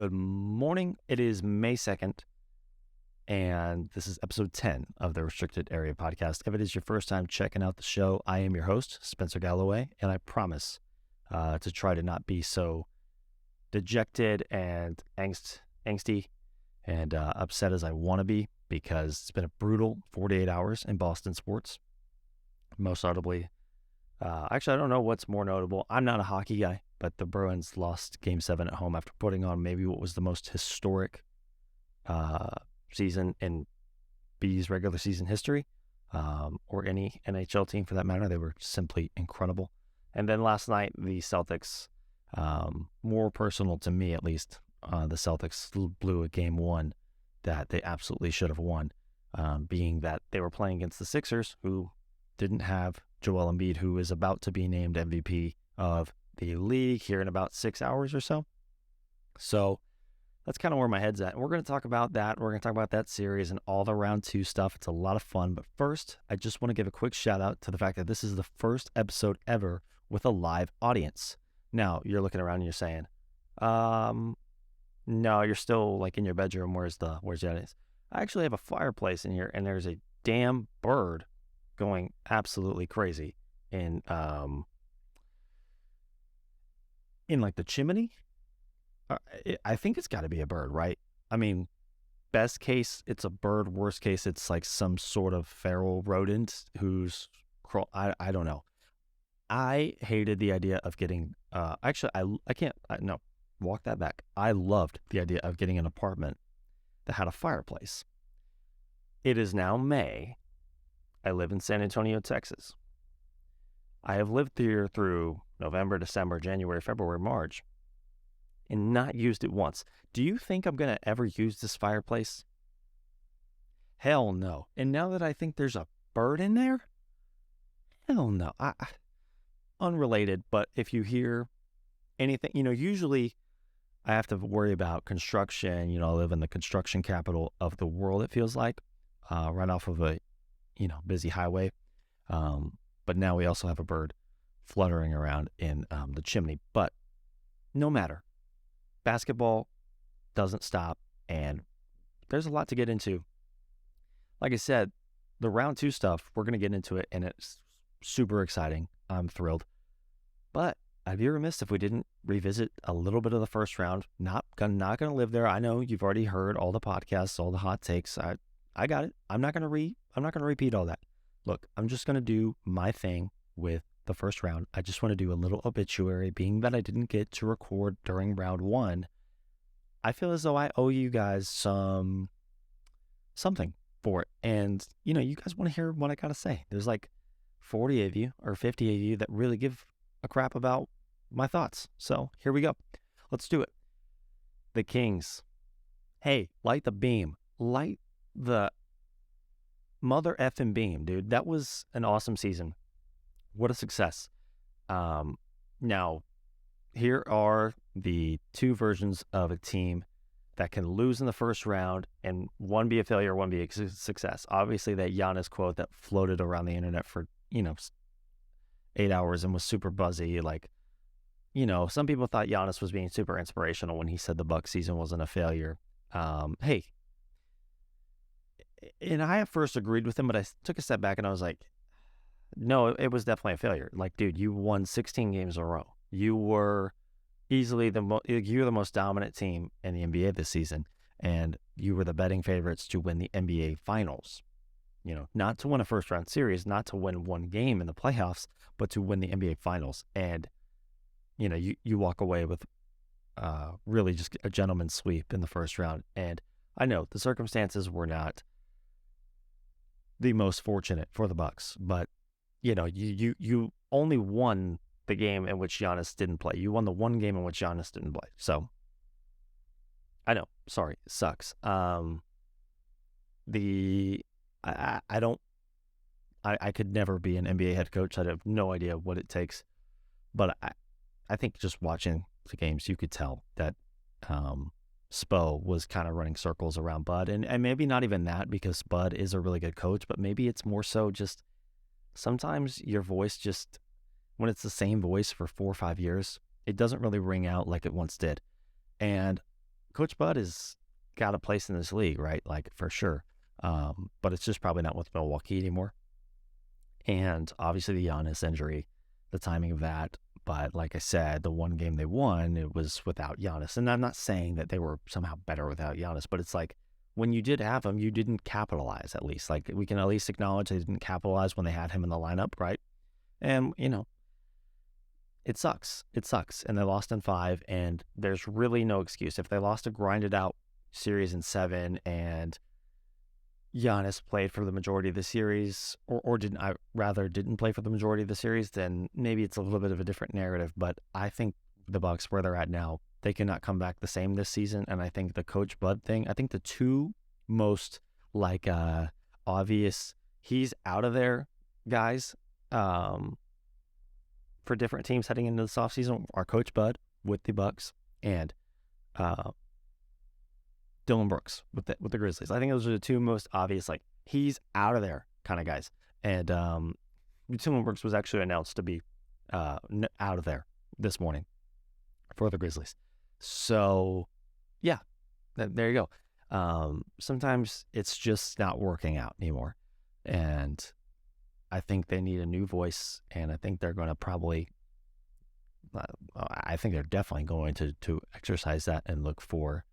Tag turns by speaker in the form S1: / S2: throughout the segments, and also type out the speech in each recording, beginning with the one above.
S1: Good morning. It is May 2nd, and this is episode 10 of the Restricted Area Podcast. If it is your first time checking out the show, I am your host, Spencer Galloway, and I promise to try to not be so dejected and angsty and upset as I want to be, because it's been a brutal 48 hours in Boston sports. Most notably, actually, I don't know what's more notable. I'm not a hockey guy, but the Bruins lost Game 7 at home after putting on maybe what was the most historic season in B's regular season history, or any NHL team for that matter. They were simply incredible. And then last night, the Celtics, more personal to me at least, the Celtics blew a Game 1 that they absolutely should have won, being that they were playing against the Sixers, who didn't have Joel Embiid, who is about to be named MVP of the league here in about 6 hours or so. So that's kind of where my head's at. And we're going to talk about that. We're going to talk about that series and all the round 2 stuff. It's a lot of fun. But first, I just want to give a quick shout out to the fact that this is the first episode ever with a live audience. Now, you're looking around and you're saying, no, you're still like in your bedroom. Where's the audience? I actually have a fireplace in here, and there's a damn bird going absolutely crazy in like the chimney. I think it's got to be a bird, right? I mean, best case it's a bird, worst case it's like some sort of feral rodent who's I don't know. I hated the idea of getting actually I can't no, walk that back. I loved the idea of getting an apartment that had a fireplace. It is now May. I live in San Antonio, Texas. I have lived here through November, December, January, February, March, and not used it once. Do you think I'm going to ever use this fireplace? Hell no. And now that I think there's a bird in there, hell no. Unrelated, but if you hear anything, usually I have to worry about construction. I live in the construction capital of the world, it feels like, right off of a busy highway. But now we also have a bird fluttering around in the chimney. But no matter, basketball doesn't stop, and there's a lot to get into. Like I said, the round 2 stuff, we're going to get into it, and it's super exciting. I'm thrilled. But I'd be remiss if we didn't revisit a little bit of the first round. Not going to live there. I know you've already heard all the podcasts, all the hot takes. I got it. I'm not going to repeat all that. Look, I'm just going to do my thing with the first round. I just want to do a little obituary, being that I didn't get to record during round 1. I feel as though I owe you guys something for it. And, you guys want to hear what I got to say. There's like 40 of you or 50 of you that really give a crap about my thoughts. So here we go. Let's do it. The Kings. Hey, light the beam. Light the mother effing beam, dude. That was an awesome season. What a success. Now, here are the 2 versions of a team that can lose in the first round and one be a failure, one be a success. Obviously, that Giannis quote that floated around the internet for, 8 hours and was super buzzy. Like, some people thought Giannis was being super inspirational when he said the Bucks season wasn't a failure. Hey, and I at first agreed with him, but I took a step back and I was like, no, it was definitely a failure. Like, dude, you won 16 games in a row. You were easily you're the most dominant team in the NBA this season, and you were the betting favorites to win the NBA Finals. Not to win a first round series, not to win one game in the playoffs, but to win the NBA Finals. And, you walk away with really just a gentleman's sweep in the first round. And I know the circumstances were not the most fortunate for the Bucks, but you only won the game in which Giannis didn't play. You won the one game in which Giannis didn't play. So I know, sorry, it sucks. I could never be an NBA head coach. I have no idea what it takes, but I think just watching the games, you could tell that Spo was kind of running circles around Bud, and maybe not even that, because Bud is a really good coach, but maybe it's more so just sometimes your voice just, when it's the same voice for 4 or 5 years, it doesn't really ring out like it once did. And Coach Bud has got a place in this league, right? Like for sure. But it's just probably not with Milwaukee anymore. And obviously the Giannis injury, the timing of that. But like I said, the one game they won, it was without Giannis. And I'm not saying that they were somehow better without Giannis, but it's like when you did have him, you didn't capitalize at least. Like we can at least acknowledge they didn't capitalize when they had him in the lineup, right? And, it sucks. It sucks. And they lost in 5, and there's really no excuse. If they lost a grinded out series in 7 and Giannis played for the majority of the series, or didn't play for the majority of the series, then maybe it's a little bit of a different narrative. But I think the Bucks, where they're at now, they cannot come back the same this season. And I think the Coach Bud thing, I think the two most obvious, he's out of there, guys, for different teams heading into this offseason are Coach Bud with the Bucks and Dylan Brooks with the Grizzlies. I think those are the two most obvious, like, he's out of there kind of guys. And Dylan Brooks was actually announced to be out of there this morning for the Grizzlies. So, yeah, there you go. Sometimes it's just not working out anymore. And I think they need a new voice, and I think they're going to probably I think they're definitely going to exercise that and look for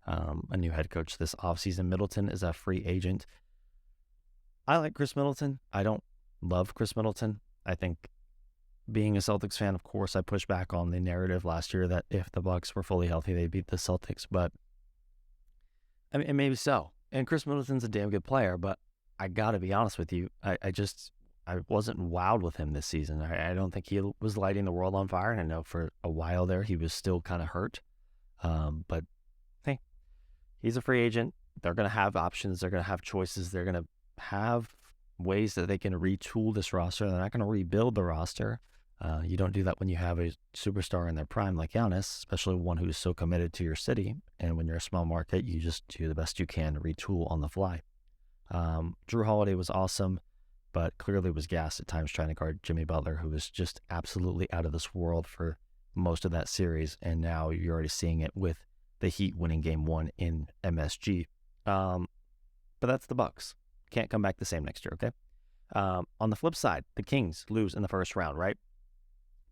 S1: a new head coach this offseason. Middleton is a free agent. I like Chris Middleton. I don't love Chris Middleton. I think being a Celtics fan, of course, I pushed back on the narrative last year that if the Bucks were fully healthy, they'd beat the Celtics. But I mean, maybe so. And Chris Middleton's a damn good player, but I got to be honest with you. I wasn't wowed with him this season. I don't think he was lighting the world on fire. And I know for a while there, he was still kind of hurt. But hey, he's a free agent. They're going to have options. They're going to have choices. They're going to have ways that they can retool this roster. They're not going to rebuild the roster. You don't do that when you have a superstar in their prime like Giannis, especially one who's so committed to your city. And when you're a small market, you just do the best you can to retool on the fly. Drew Holiday was awesome, but clearly was gassed at times trying to guard Jimmy Butler, who was just absolutely out of this world for most of that series. And now you're already seeing it with the Heat winning game 1 in MSG. But that's the Bucks. Can't come back the same next year, okay? On the flip side, the Kings lose in the first round, right?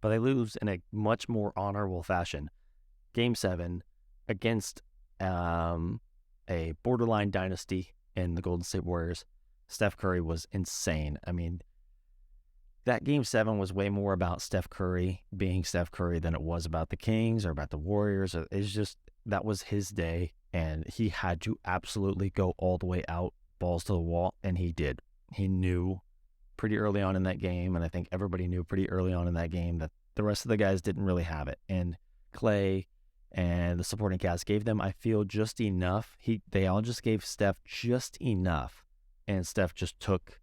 S1: But they lose in a much more honorable fashion. Game 7 against a borderline dynasty in the Golden State Warriors. Steph Curry was insane. I mean, that Game 7 was way more about Steph Curry being Steph Curry than it was about the Kings or about the Warriors. It's just, that was his day, and he had to absolutely go all the way out, balls to the wall, and he did. He knew pretty early on in that game, and I think everybody knew pretty early on in that game that the rest of the guys didn't really have it. And Clay and the supporting cast gave them, I feel, just enough. They all just gave Steph just enough, and Steph just took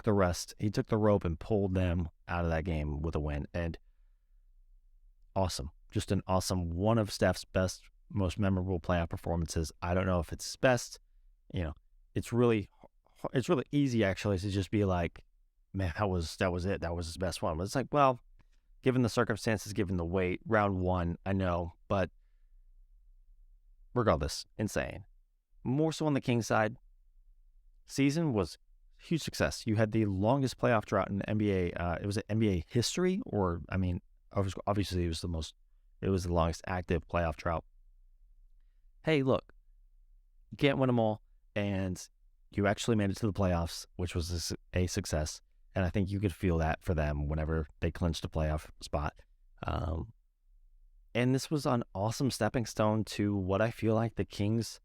S1: the rest. He took the rope and pulled them out of that game with a win. And awesome. Just an awesome, one of Steph's best, most memorable playoff performances. I don't know if it's his best. It's really easy actually to just be like, man, that was it. That was his best one. But it's like, well, given the circumstances, given the weight, round 1, I know, but regardless, insane. More so on the Kings side, season was huge success. You had the longest playoff drought in NBA. It was NBA history, or I mean, obviously it was the longest active playoff drought. Hey, look, you can't win them all, and you actually made it to the playoffs, which was a success. And I think you could feel that for them whenever they clinched a playoff spot. And this was an awesome stepping stone to what I feel like the Kings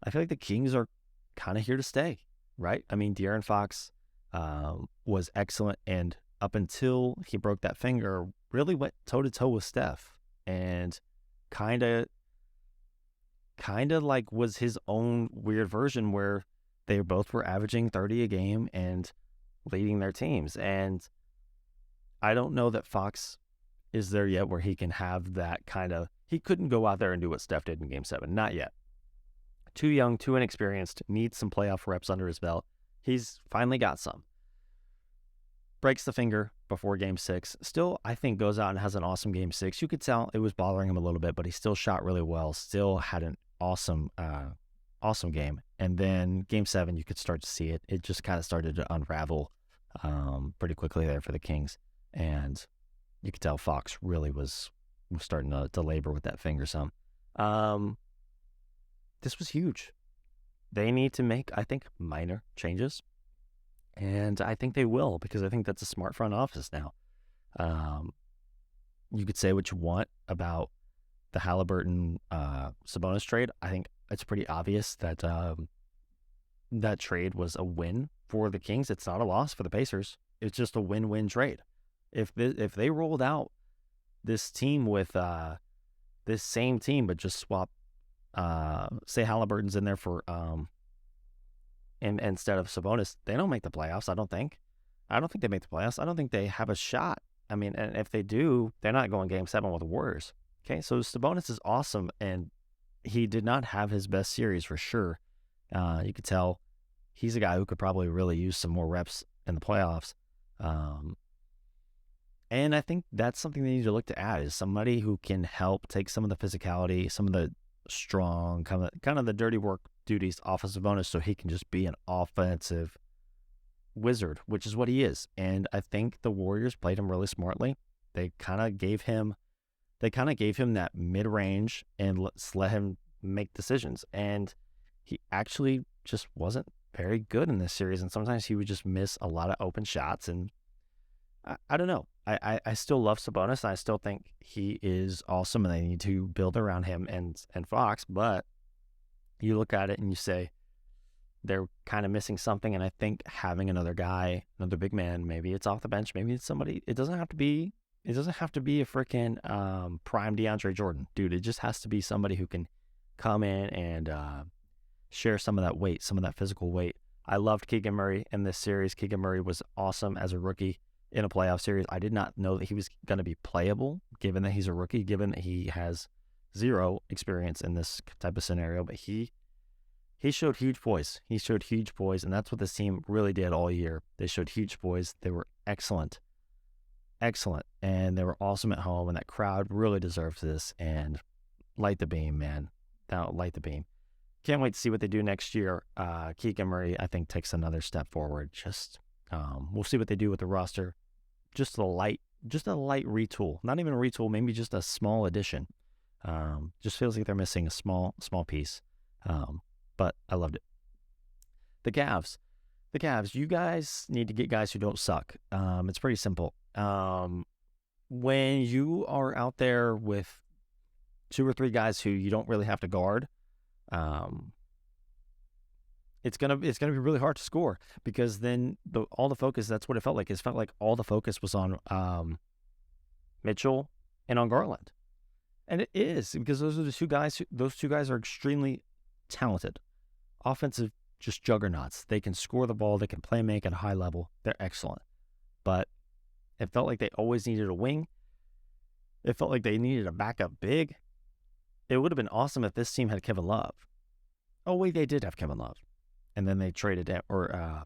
S1: are kind of here to stay, right? I mean, De'Aaron Fox was excellent, and up until he broke that finger, really went toe-to-toe with Steph, and kind of like was his own weird version where they both were averaging 30 a game and leading their teams. And I don't know that Fox is there yet where he can have that kind of, he couldn't go out there and do what Steph did in Game 7. Not yet. Too young, too inexperienced, needs some playoff reps under his belt. He's finally got some. breaks the finger before game 6. Still, I think goes out and has an awesome game 6. You could tell it was bothering him a little bit, but he still shot really well. Still had an awesome game. And then game 7, you could start to see it. It just kind of started to unravel pretty quickly there for the Kings. And you could tell Fox really was starting to labor with that finger some. This was huge. They need to make, I think, minor changes. And I think they will, because I think that's a smart front office now. You could say what you want about the Halliburton Sabonis trade. I think it's pretty obvious that that trade was a win for the Kings. It's not a loss for the Pacers. It's just a win-win trade. If they rolled out this team with this same team, but just swap, say Halliburton's in there for and instead of Sabonis, they don't make the playoffs. I don't think they make the playoffs. I don't think they have a shot. I mean, and if they do, they're not going game 7 with the Warriors. Okay, so Sabonis is awesome, and he did not have his best series for sure. You could tell he's a guy who could probably really use some more reps in the playoffs. And I think that's something they need to look to add, is somebody who can help take some of the physicality, some of the strong, kind of the dirty work duties off of Sabonis, so he can just be an offensive wizard, which is what he is. And I think the Warriors played him really smartly. They kind of gave him that mid-range and let him make decisions. And he actually just wasn't very good in this series. And sometimes he would just miss a lot of open shots. And I don't know. I still love Sabonis. And I still think he is awesome, and they need to build around him and Fox. But you look at it and you say they're kind of missing something. And I think having another guy, another big man, maybe it's off the bench, maybe it's somebody. It doesn't have to be a freaking prime DeAndre Jordan, dude. It just has to be somebody who can come in and share some of that weight, some of that physical weight. I loved Keegan Murray in this series. Keegan Murray was awesome as a rookie in a playoff series. I did not know that he was going to be playable, given that he's a rookie, given that he has zero experience in this type of scenario. But he showed huge poise. He showed huge poise, and that's what this team really did all year. They showed huge poise. They were excellent, and they were awesome at home, and that crowd really deserves this. And light the beam, man. Light the beam. Can't wait to see what they do next year. Keegan Murray, I think, takes another step forward. Just we'll see what they do with the roster. Just a light retool. Not even a retool, maybe just a small addition. Just feels like they're missing a small piece. But I loved it. The Cavs, you guys need to get guys who don't suck. It's pretty simple. When you are out there with 2 or 3 guys who you don't really have to guard, it's gonna be really hard to score, because then all the focus, that's what it felt like. It felt like all the focus was on Mitchell and on Garland. And it is, because those are the two guys. Those two guys are extremely talented, offensive, just juggernauts. They can score the ball. They can play make at a high level. They're excellent. But it felt like they always needed a wing. It felt like they needed a backup big. It would have been awesome if this team had Kevin Love. Oh, wait, they did have Kevin Love. And then they traded it, or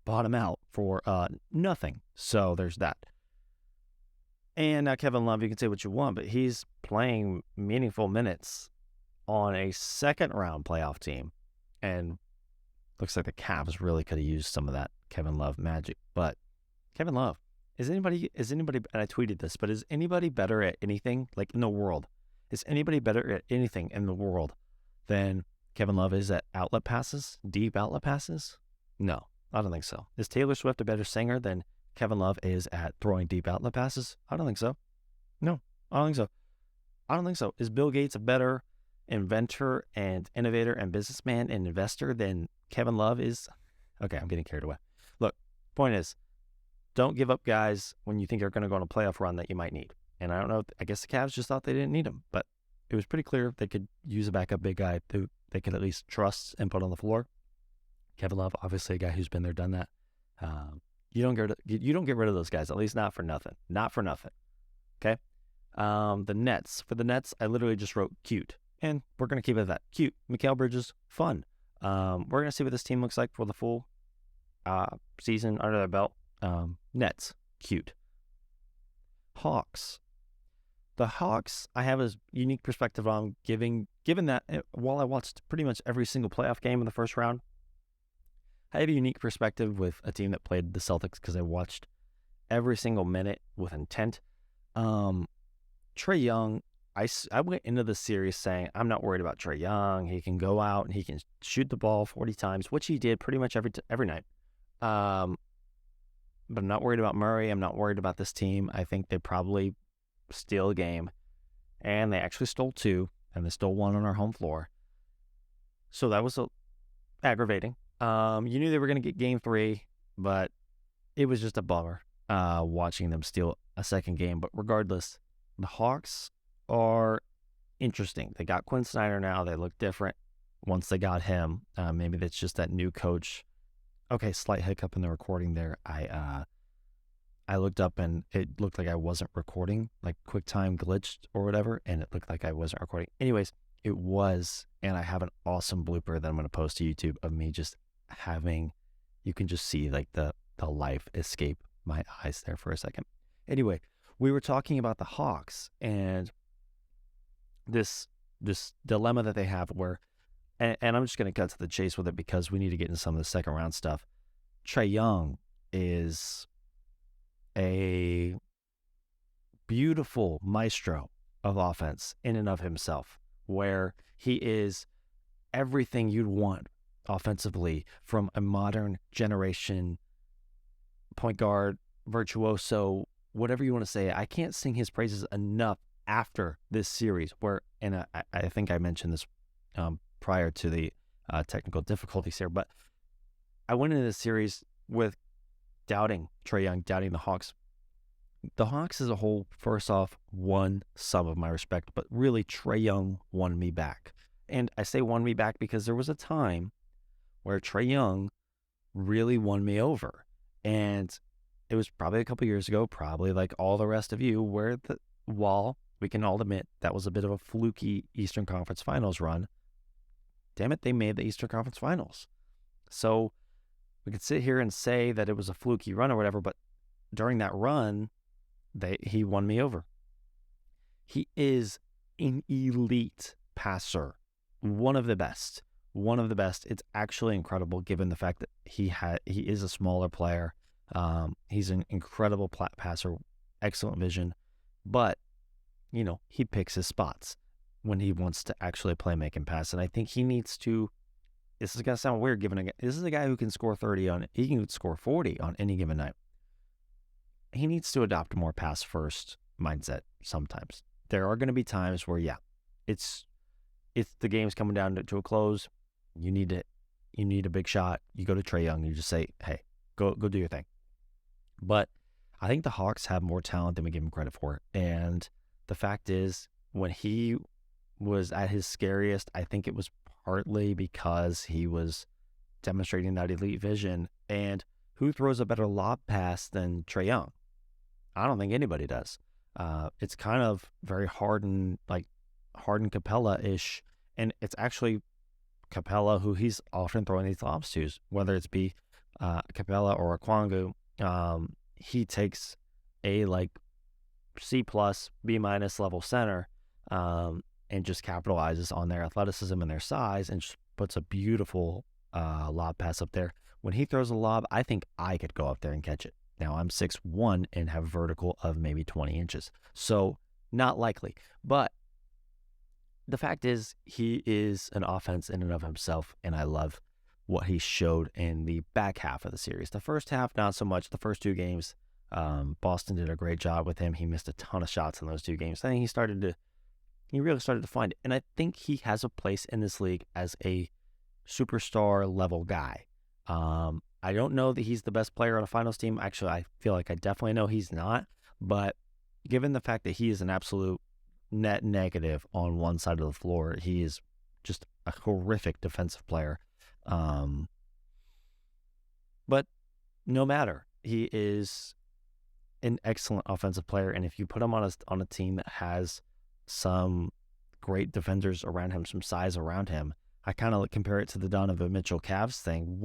S1: bought him out for nothing. So there's that. And now Kevin Love, you can say what you want, but he's playing meaningful minutes on a second-round playoff team. And looks like the Cavs really could have used some of that Kevin Love magic. But Kevin Love, is anybody, and I tweeted this, but is anybody better at anything, like in the world? Is anybody better at anything in the world than Kevin Love is at outlet passes, deep outlet passes? No, I don't think so. Is Taylor Swift a better singer than Kevin Love is at throwing deep outlet passes? I don't think so. No, I don't think so. Is Bill Gates a better inventor and innovator and businessman and investor than Kevin Love is? Okay, I'm getting carried away. Look, point is, don't give up guys when you think you're going to go on a playoff run that you might need. And I don't know, I guess the Cavs just thought they didn't need him, but it was pretty clear they could use a backup big guy who they could at least trust and put on the floor. Kevin Love, obviously a guy who's been there, done that. You don't get rid of those guys, at least not for nothing. Not for nothing. Okay? The Nets. For the Nets, I literally just wrote cute. And we're going to keep it at that. Cute. Mikal Bridges, fun. We're going to see what this team looks like for the full season under their belt. Nets, cute. Hawks. The Hawks, I have a unique perspective on given that while I watched pretty much every single playoff game in the first round, I have a unique perspective with a team that played the Celtics because I watched every single minute with intent. Trae Young, I went into the series saying, I'm not worried about Trae Young. He can go out and he can shoot the ball 40 times, which he did pretty much every night. But I'm not worried about Murray. I'm not worried about this team. I think they probably steal a game. And they actually stole 2, and they stole 1 on our home floor. So that was aggravating. You knew they were going to get game 3, but it was just a bummer watching them steal a second game. But regardless, the Hawks are interesting. They got Quinn Snyder now. They look different once they got him. Maybe that's just that new coach. Okay, slight hiccup in the recording there. I looked up and it looked like I wasn't recording, like QuickTime glitched or whatever, and it looked like I wasn't recording. Anyways, it was, and I have an awesome blooper that I'm going to post to YouTube of me just having, you can just see like the life escape my eyes there for a second. Anyway, we were talking about the Hawks and this dilemma that they have where, and I'm just going to cut to the chase with it because we need to get into some of the second round stuff. Trae Young is a beautiful maestro of offense in and of himself, where he is everything you'd want offensively from a modern generation point guard, virtuoso, whatever you want to say. I can't sing his praises enough after this series where, and I think I mentioned this prior to the technical difficulties here, but I went into this series with doubting Trae Young, doubting the Hawks. The Hawks as a whole, first off, won some of my respect, but really Trae Young won me back. And I say won me back because there was a time where Trae Young really won me over. And it was probably a couple years ago, probably like all the rest of you, where while we can all admit that was a bit of a fluky Eastern Conference Finals run, damn it, they made the Eastern Conference Finals. So we could sit here and say that it was a fluky run or whatever, but during that run, he won me over. He is an elite passer, one of the best. It's actually incredible given the fact that he is a smaller player. He's an incredible passer, excellent vision, but he picks his spots when he wants to actually play, make, and pass. And I think he needs to. This is gonna sound weird, this is a guy who can score 30 he can score 40 on any given night. He needs to adopt a more pass first mindset sometimes. There are going to be times where, it's the game's coming down to a close. You need a big shot. You go to Trae Young. You just say, hey, go do your thing. But I think the Hawks have more talent than we give him credit for. And the fact is, when he was at his scariest, I think it was partly because he was demonstrating that elite vision. And who throws a better lob pass than Trae Young? I don't think anybody does. It's kind of very Harden Capella-ish. And it's actually Capella who he's often throwing these lobs to, whether it's be Capella or Okongwu. He takes a C+, B- level center and just capitalizes on their athleticism and their size and just puts a beautiful lob pass up there. When he throws a lob, I think I could go up there and catch it. Now, I'm 6'1" and have vertical of maybe 20 inches. So, not likely. But the fact is, he is an offense in and of himself, and I love what he showed in the back half of the series. The first half, not so much. The first 2 games, Boston did a great job with him. He missed a ton of shots in those 2 games. I think he really started to find it. And I think he has a place in this league as a superstar level guy. I don't know that he's the best player on a finals team. Actually, I feel like I definitely know he's not. But given the fact that he is an absolute net negative on one side of the floor, he is just a horrific defensive player. But no matter, he is an excellent offensive player. And if you put him on a team that has some great defenders around him, some size around him, I kind of compare it to the Donovan Mitchell Cavs thing.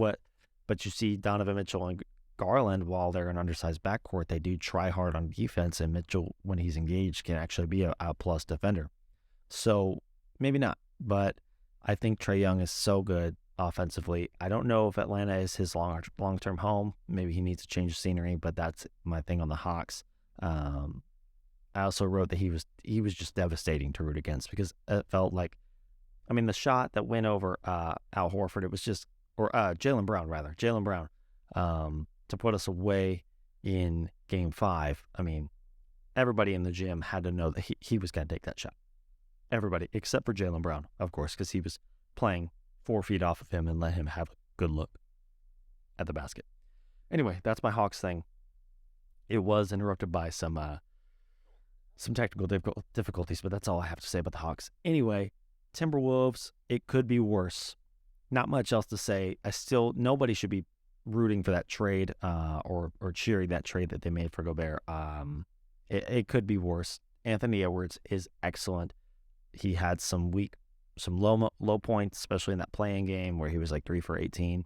S1: But you see Donovan Mitchell Garland, while they're an undersized backcourt, they do try hard on defense, and Mitchell, when he's engaged, can actually be a plus defender. So maybe not, but I think Trae Young is so good offensively. I don't know if Atlanta is his long-term home. Maybe he needs to change the scenery, but that's my thing on the Hawks. I also wrote that he was just devastating to root against, because it felt like, I mean, the shot that went over Al Horford, it was just, or Jaylen Brown, to put us away in Game 5. I mean, everybody in the gym had to know that he was going to take that shot. Everybody, except for Jaylen Brown, of course, because he was playing 4 feet off of him and let him have a good look at the basket. Anyway, that's my Hawks thing. It was interrupted by some technical difficulties, but that's all I have to say about the Hawks. Anyway, Timberwolves, it could be worse. Not much else to say. Nobody should be rooting for that trade or cheering that trade that they made for Gobert. It could be worse. Anthony Edwards is excellent. He had some low points, especially in that playing game where he was like 3 for 18.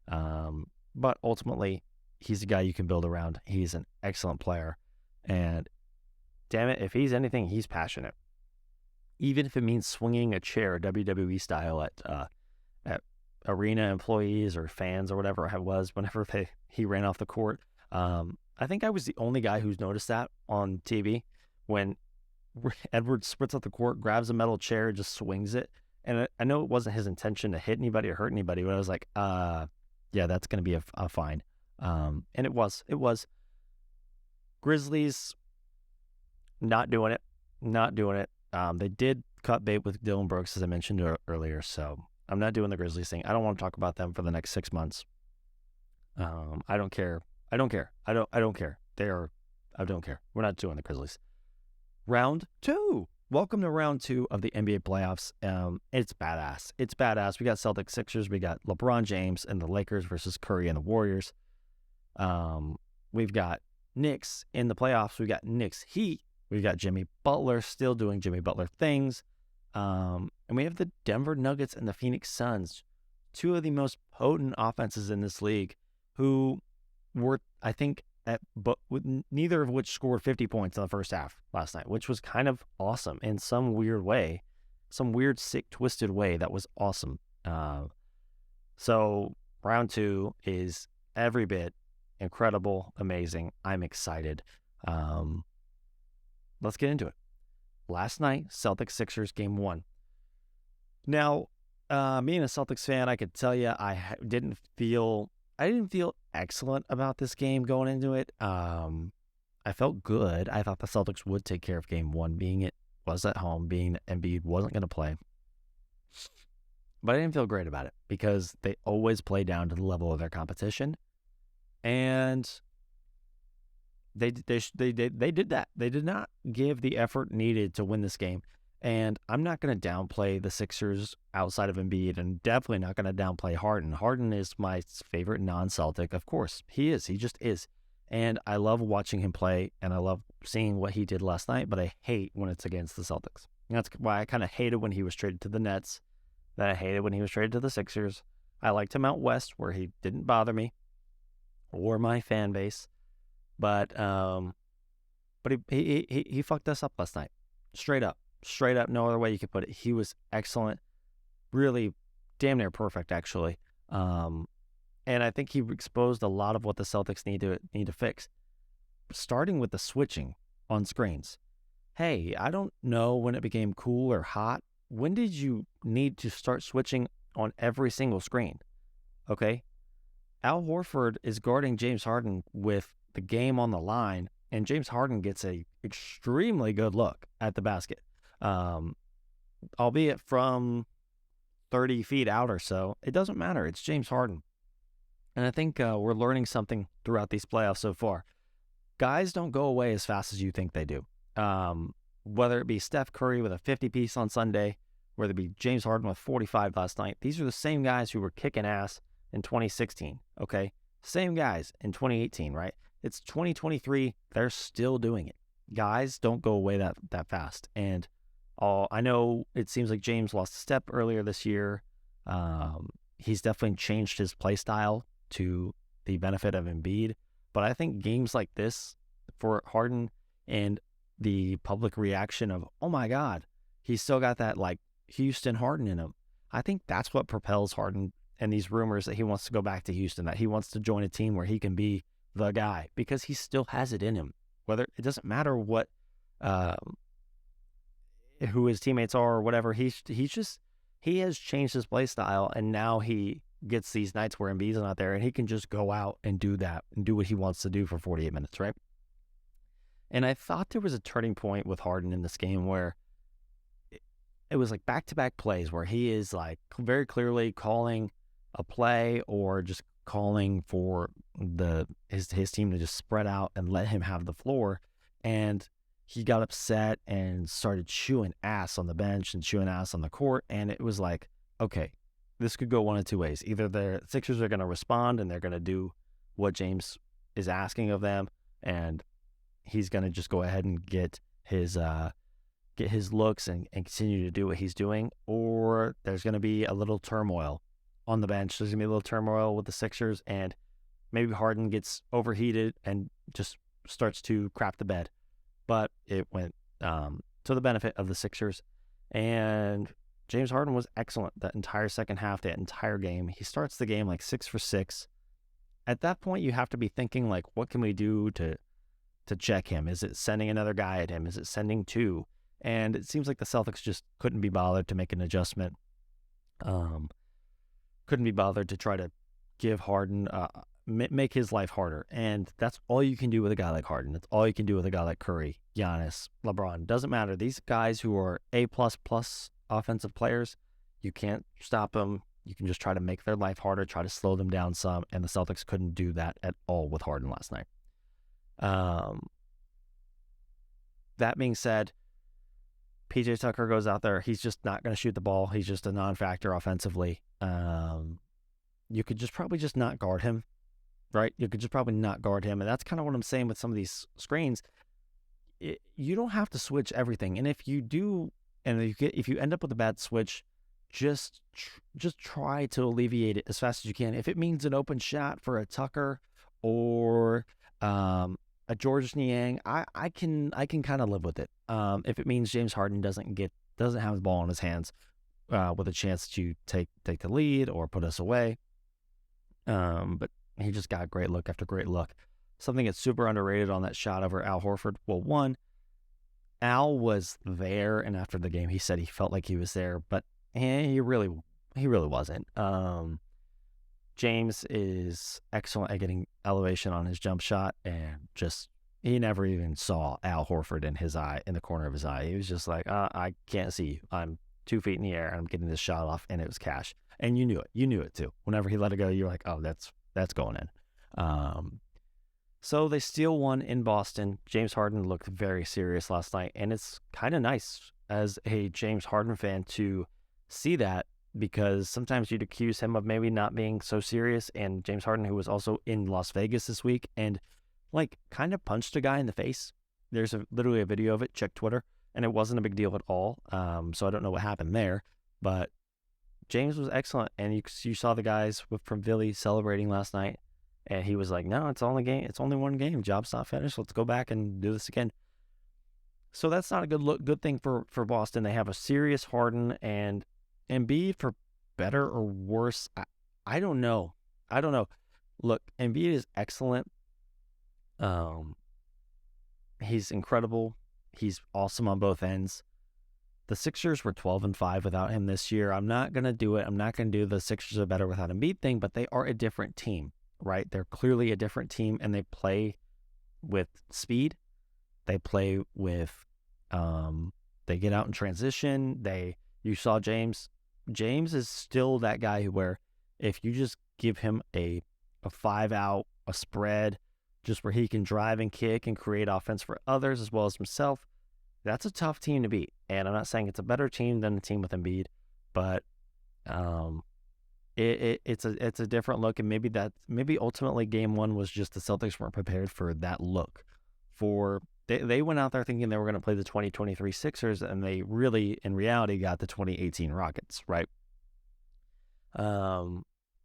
S1: But ultimately, he's a guy you can build around. He's an excellent player. And damn it, if he's anything, he's passionate. Even if it means swinging a chair, WWE style, at arena employees or fans or whatever it was whenever he ran off the court. I think I was the only guy who's noticed that on TV when Edwards sprints off the court, grabs a metal chair, just swings it. And I know it wasn't his intention to hit anybody or hurt anybody, but I was like, yeah, that's going to be a fine. And it was. Grizzlies, not doing it. They did cut bait with Dylan Brooks, as I mentioned earlier, so I'm not doing the Grizzlies thing. I don't want to talk about them for the next 6 months. I don't care. I don't care. I don't care. I don't care. We're not doing the Grizzlies. Round 2. Welcome to round 2 of the NBA playoffs. It's badass. We got Celtics-Sixers. We got LeBron James and the Lakers versus Curry and the Warriors. We've got Knicks in the playoffs. We got Knicks Heat. We've got Jimmy Butler still doing Jimmy Butler things. And we have the Denver Nuggets and the Phoenix Suns, 2 of the most potent offenses in this league, who were, I think, neither of which scored 50 points in the first half last night, which was kind of awesome in some weird way, some weird, sick, twisted way that was awesome. So round 2 is every bit incredible, amazing. I'm excited. Let's get into it. Last night, Celtics-Sixers game 1. Now, being a Celtics fan, I could tell you I didn't feel excellent about this game going into it. I felt good. I thought the Celtics would take care of game 1, being it was at home, being that Embiid wasn't going to play. But I didn't feel great about it because they always play down to the level of their competition. And they did that. They did not give the effort needed to win this game. And I'm not going to downplay the Sixers outside of Embiid, and definitely not going to downplay Harden. Harden is my favorite non-Celtic. Of course, he is. He just is. And I love watching him play, and I love seeing what he did last night, but I hate when it's against the Celtics. And that's why I kind of hated when he was traded to the Nets, that I hated when he was traded to the Sixers. I liked him out west where he didn't bother me or my fan base. But he fucked us up last night. Straight up, no other way you could put it. He was excellent, really damn near perfect, actually. And I think he exposed a lot of what the Celtics need to fix, starting with the switching on screens. Hey, I don't know when it became cool or hot. When did you need to start switching on every single screen? Okay, Al Horford is guarding James Harden with the game on the line, and James Harden gets a extremely good look at the basket, albeit from 30 feet out or so. It doesn't matter. It's James Harden. And I think we're learning something throughout these playoffs so far. Guys don't go away as fast as you think they do. Whether it be Steph Curry with a 50-piece on Sunday, whether it be James Harden with 45 last night, these are the same guys who were kicking ass in 2016, okay? Same guys in 2018, right? It's 2023. They're still doing it. Guys don't go away that fast. And I know it seems like James lost a step earlier this year. He's definitely changed his play style to the benefit of Embiid. But I think games like this for Harden and the public reaction of, oh my God, he's still got that like Houston Harden in him. I think that's what propels Harden and these rumors that he wants to go back to Houston, that he wants to join a team where he can be the guy, because he still has it in him. Whether it doesn't matter what, who his teammates are or whatever, he has changed his play style, and now he gets these nights where Embiid's not there, and he can just go out and do that and do what he wants to do for 48 minutes, right? And I thought there was a turning point with Harden in this game where it was like back-to-back plays where he is like very clearly calling a play or just calling for his team to just spread out and let him have the floor. And he got upset and started chewing ass on the bench and chewing ass on the court. And it was like, okay, this could go one of two ways. Either the Sixers are going to respond and they're going to do what James is asking of them, and he's going to just go ahead and get his looks and continue to do what he's doing, or there's going to be a little turmoil on the bench. There's going to be a little turmoil with the Sixers, and maybe Harden gets overheated and just starts to crap the bed. But it went to the benefit of the Sixers, and James Harden was excellent that entire second half, that entire game. He starts the game like 6 for 6. At that point, you have to be thinking, like, what can we do to check him? Is it sending another guy at him? Is it sending two? And it seems like the Celtics just couldn't be bothered to make an adjustment. Couldn't be bothered to try to give Harden, make his life harder. And that's all you can do with a guy like Harden. That's all you can do with a guy like Curry, Giannis, LeBron. Doesn't matter. These guys who are A++ offensive players, you can't stop them. You can just try to make their life harder, try to slow them down some. And the Celtics couldn't do that at all with Harden last night. That being said, PJ Tucker goes out there. He's just not going to shoot the ball. He's just a non-factor offensively. You could just probably just not guard him, right? You could just probably not guard him. And that's kind of what I'm saying with some of these screens. You don't have to switch everything. And if you do, and if you end up with a bad switch, just try to alleviate it as fast as you can. If it means an open shot for a Tucker or a Georges Niang, I can kind of live with it. If it means James Harden doesn't have the ball in his hands with a chance to take the lead or put us away, but he just got great look after great look. Something that's super underrated on that shot over Al Horford. Well, one, Al was there, and after the game, he said he felt like he was there, but he really wasn't. James is excellent at getting elevation on his jump shot, and just he never even saw Al Horford in the corner of his eye. He was just like, I can't see you. I'm 2 feet in the air, and I'm getting this shot off, and it was cash. And you knew it. You knew it too. Whenever he let it go, you're like, oh, that's going in. So they still won in Boston. James Harden looked very serious last night, and it's kind of nice as a James Harden fan to see that, because sometimes you'd accuse him of maybe not being so serious. And James Harden, who was also in Las Vegas this week and like kind of punched a guy in the face. There's literally a video of it. Check Twitter, and it wasn't a big deal at all. So I don't know what happened there, but James was excellent, and you saw the guys from Philly celebrating last night, and he was like, "No, it's only one game. Job's not finished. Let's go back and do this again." So that's not a good thing for Boston. They have a serious Harden, and Embiid, for better or worse, I don't know. Look, Embiid is excellent. He's incredible. He's awesome on both ends. The Sixers were 12-5 without him this year. I'm not going to do it. I'm not going to do the Sixers are better without Embiid thing, but they are a different team, right? They're clearly a different team, and they play with speed. They play with, they get out in transition. You saw James. James is still that guy where if you just give him a 5-out, a spread, just where he can drive and kick and create offense for others as well as himself, that's a tough team to beat. And I'm not saying it's a better team than the team with Embiid, but it's a different look. And maybe ultimately game one was just the Celtics weren't prepared for that look. They went out there thinking they were going to play the 2023 Sixers, and they really, in reality, got the 2018 Rockets, right?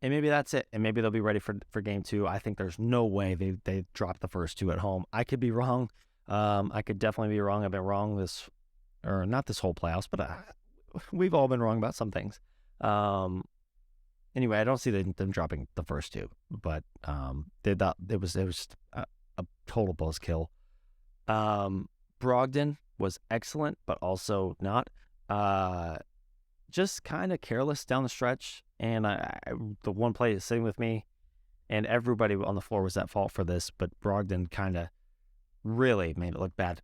S1: And maybe that's it. And maybe they'll be ready for game two. I think there's no way they drop the first two at home. I could be wrong. I could definitely be wrong. I've been wrong or not this whole playoffs, but we've all been wrong about some things. Anyway, I don't see them dropping the first two, but it was a total buzzkill. Brogdon was excellent, but also not. Just kind of careless down the stretch, and the one play is sitting with me, and everybody on the floor was at fault for this, but Brogdon kind of really made it look bad.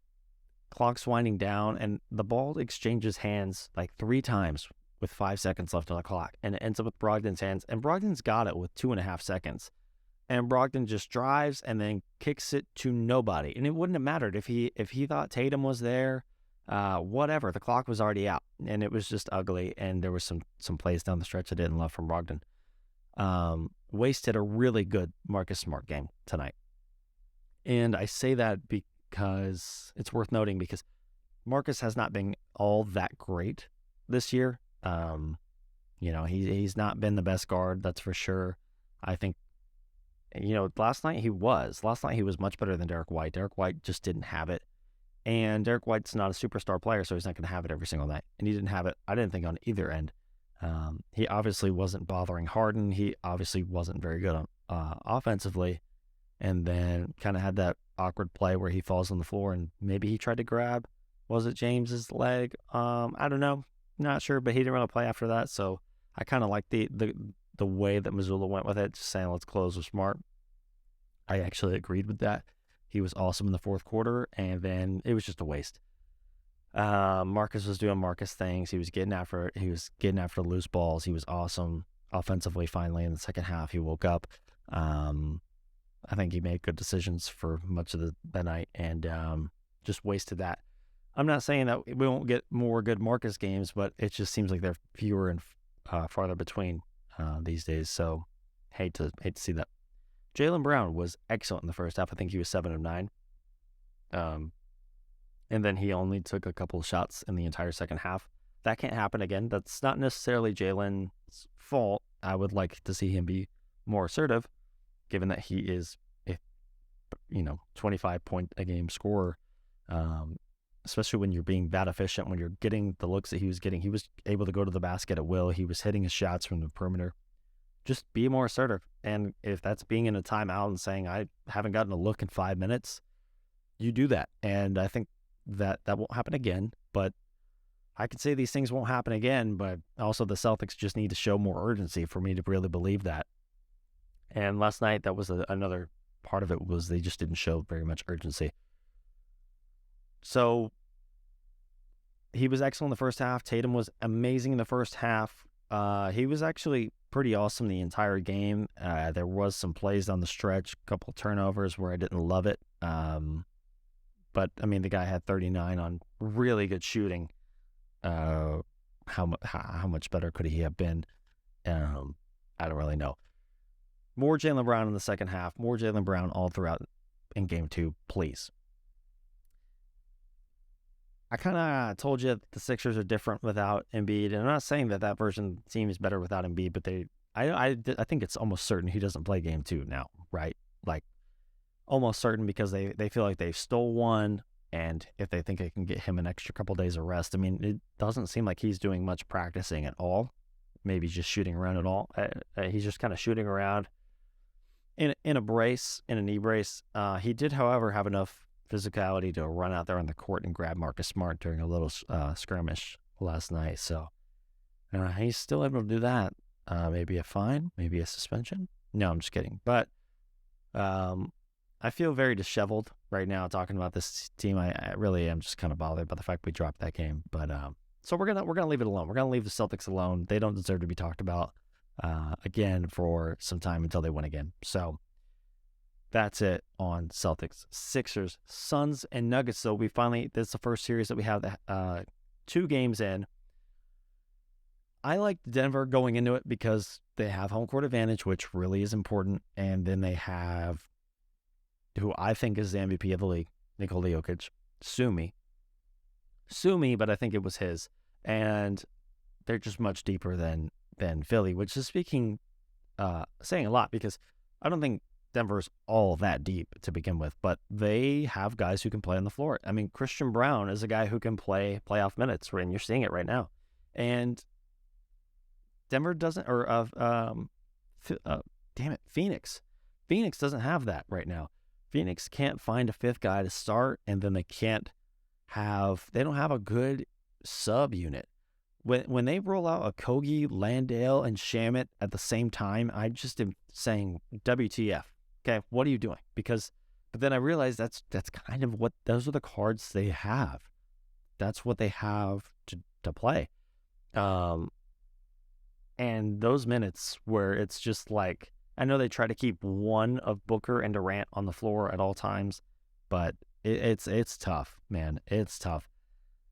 S1: Clock's winding down, and the ball exchanges hands like 3 times with 5 seconds left on the clock, and it ends up with Brogdon's hands, and Brogdon's got it with 2.5 seconds. And Brogdon just drives and then kicks it to nobody. And it wouldn't have mattered if he thought Tatum was there, whatever. The clock was already out, and it was just ugly. And there was some plays down the stretch I didn't love from Brogdon. Wasted a really good Marcus Smart game tonight. And I say that because it's worth noting because Marcus has not been all that great this year. He's not been the best guard, that's for sure. I think, last night he was much better than Derek White. Derek White just didn't have it. And Derek White's not a superstar player, so he's not going to have it every single night. And he didn't have it, I didn't think, on either end. He obviously wasn't bothering Harden. He obviously wasn't very good on offensively. And then kind of had that awkward play where he falls on the floor and maybe he tried to grab, was it James's leg? I don't know. Not sure, but he didn't really play after that. So I kind of like the way that Missoula went with it, just saying let's close with Smart. I actually agreed with that. He was awesome in the fourth quarter, and then it was just a waste. Marcus was doing Marcus things. He was getting after it. He was getting after loose balls. He was awesome offensively. Finally, in the second half, he woke up. I think he made good decisions for much of the night, and just wasted that. I'm not saying that we won't get more good Marcus games, but it just seems like they're fewer and farther between these days. So hate to see that. Jaylen Brown was excellent in the first half. I think he was 7 of 9. And then he only took a couple of shots in the entire second half. That can't happen again. That's not necessarily Jaylen's fault. I would like to see him be more assertive, given that he is a 25-point-a-game scorer, especially when you're being that efficient, when you're getting the looks that he was getting. He was able to go to the basket at will. He was hitting his shots from the perimeter. Just be more assertive. And if that's being in a timeout and saying, I haven't gotten a look in 5 minutes, you do that. And I think that won't happen again. But I could say these things won't happen again, but also the Celtics just need to show more urgency for me to really believe that. And last night, that was another part of it, was they just didn't show very much urgency. So he was excellent in the first half. Tatum was amazing in the first half. He was actually pretty awesome the entire game. There was some plays down the stretch, a couple of turnovers where I didn't love it. But, I mean, the guy had 39 on really good shooting. How much better could he have been? I don't really know. More Jaylen Brown in the second half. More Jaylen Brown all throughout in game 2, please. I kind of told you the Sixers are different without Embiid, and I'm not saying that version team is better without Embiid, but I think it's almost certain he doesn't play game 2 now, right? Like, almost certain, because they feel like they've stole one, and if they think they can get him an extra couple days of rest, I mean, it doesn't seem like he's doing much practicing at all. Maybe just shooting around at all. He's just kind of shooting around in a brace, in a knee brace. He did, however, have enough physicality to run out there on the court and grab Marcus Smart during a little skirmish last night. So he's still able to do that. Maybe a fine, maybe a suspension. No, I'm just kidding. But I feel very disheveled right now talking about this team. I really am just kind of bothered by the fact we dropped that game. But so we're gonna leave it alone. We're gonna leave the Celtics alone. They don't deserve to be talked about again for some time until they win again. So that's it on Celtics, Sixers, Suns, and Nuggets. So this is the first series that we have 2 games in. I like Denver going into it because they have home court advantage, which really is important. And then they have who I think is the MVP of the league, Nikola Jokic. Sue me, but I think it was his. And they're just much deeper than Philly, which is speaking saying a lot because I don't think Denver's all that deep to begin with, but they have guys who can play on the floor. I mean, Christian Brown is a guy who can play playoff minutes, and you're seeing it right now. And Denver doesn't, or damn it, Phoenix. Phoenix doesn't have that right now. Phoenix can't find a fifth guy to start, and then they don't have a good sub unit. When they roll out a Kogi, Landale, and Shamet at the same time, I just am saying, WTF? Okay, what are you doing? But then I realized that's kind of those are the cards they have. That's what they have to play. And those minutes where it's just like, I know they try to keep one of Booker and Durant on the floor at all times, but it's tough, man. It's tough.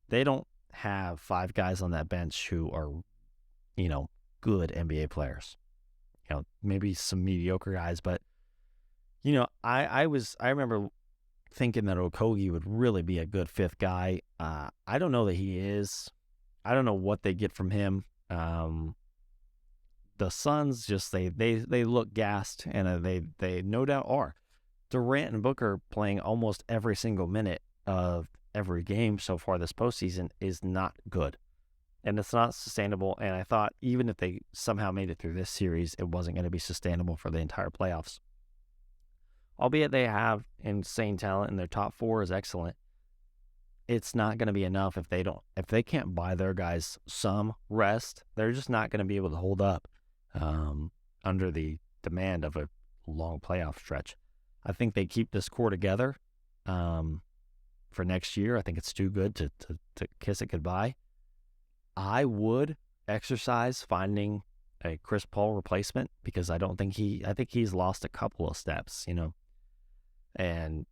S1: They don't have five guys on that bench who are, good NBA players. Maybe some mediocre guys, but I remember thinking that Okogie would really be a good fifth guy. I don't know that he is. I don't know what they get from him. The Suns just they look gassed, and they no doubt are. Durant and Booker playing almost every single minute of every game so far this postseason is not good, and it's not sustainable. And I thought even if they somehow made it through this series, it wasn't going to be sustainable for the entire playoffs. Albeit they have insane talent and their top four is excellent, it's not going to be enough if they can't buy their guys some rest. They're just not going to be able to hold up under the demand of a long playoff stretch. I think they keep this core together for next year. I think it's too good to kiss it goodbye. I would exercise finding a Chris Paul replacement because I think he's lost a couple of steps, and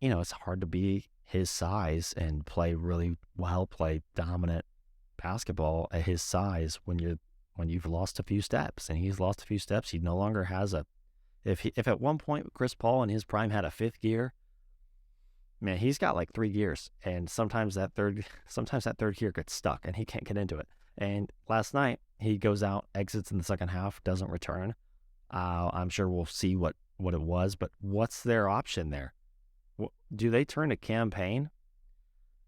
S1: it's hard to be his size and play really well, play dominant basketball at his size when you've lost a few steps, and he's lost a few steps. He no longer has if at one point Chris Paul in his prime had a fifth gear, man, he's got like 3 gears, and sometimes that third gear gets stuck and he can't get into it. And last night he goes out, exits in the second half, doesn't return. I'm sure we'll see what it was, but what's their option there? Do they turn to Cam Payne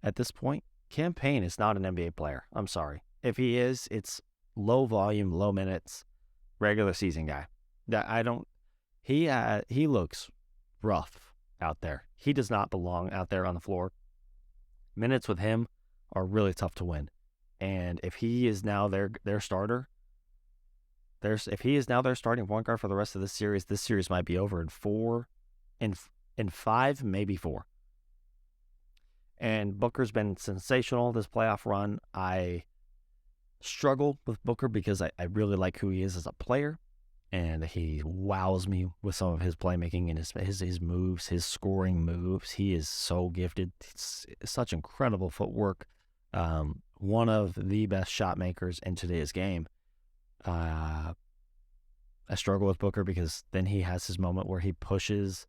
S1: at this point? Cam Payne is not an NBA player. I'm sorry. If he is, it's low volume, low minutes, regular season guy. He looks rough out there. He does not belong out there on the floor. Minutes with him are really tough to win. And if he is now their starter, if he is now their starting point guard for the rest of this series might be over in 5, maybe 4. And Booker's been sensational this playoff run. I struggle with Booker because I really like who he is as a player, and he wows me with some of his playmaking and his moves, his scoring moves. He is so gifted. It's such incredible footwork. One of the best shot makers in today's game. I struggle with Booker because then he has his moment where he pushes.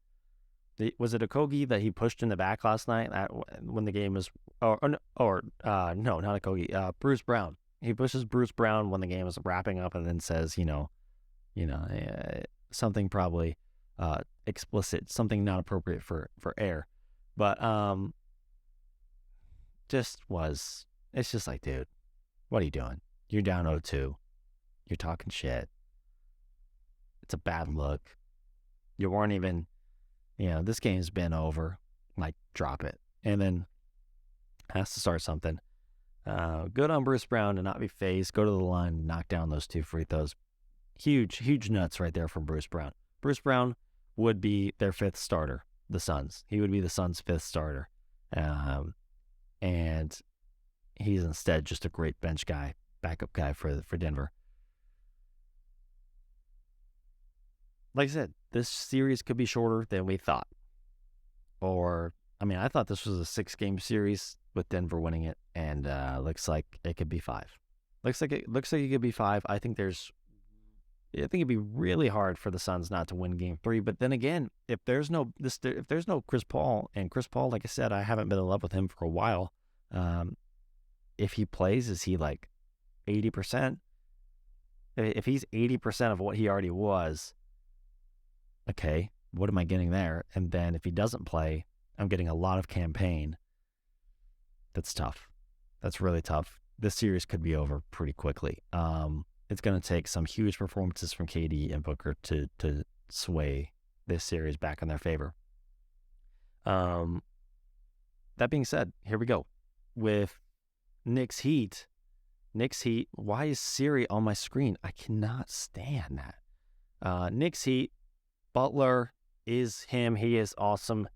S1: Was it Okogie that he pushed in the back last night when the game was? No, not Okogie. Bruce Brown. He pushes Bruce Brown when the game is wrapping up, and then says, something probably explicit, something not appropriate for air, but it's just like, dude, what are you doing? You're down 0-2. You're talking shit. It's a bad look. You weren't even, this game's been over. Like, drop it. And then has to start something. Good on Bruce Brown to not be phased. Go to the line, knock down those 2 free throws. Huge nuts right there from Bruce Brown. Bruce Brown would be their 5th starter, the Suns. He would be the Suns' 5th starter. And he's instead just a great bench guy, backup guy for Denver. Like I said, this series could be shorter than we thought. I thought this was a 6-game series with Denver winning it, and looks like it could be 5. Looks like it could be 5. I think it'd be really hard for the Suns not to win Game 3. But then again, if there's no Chris Paul, and Chris Paul, like I said, I haven't been in love with him for a while. If he plays, is he like 80%? If he's 80% of what he already was, okay, what am I getting there? And then if he doesn't play, I'm getting a lot of campaign. That's tough. That's really tough. This series could be over pretty quickly. It's going to take some huge performances from KD and Booker to sway this series back in their favor. That being said, here we go. With Knicks Heat, why is Siri on my screen? I cannot stand that. Knicks Heat, Butler is him. He is awesome.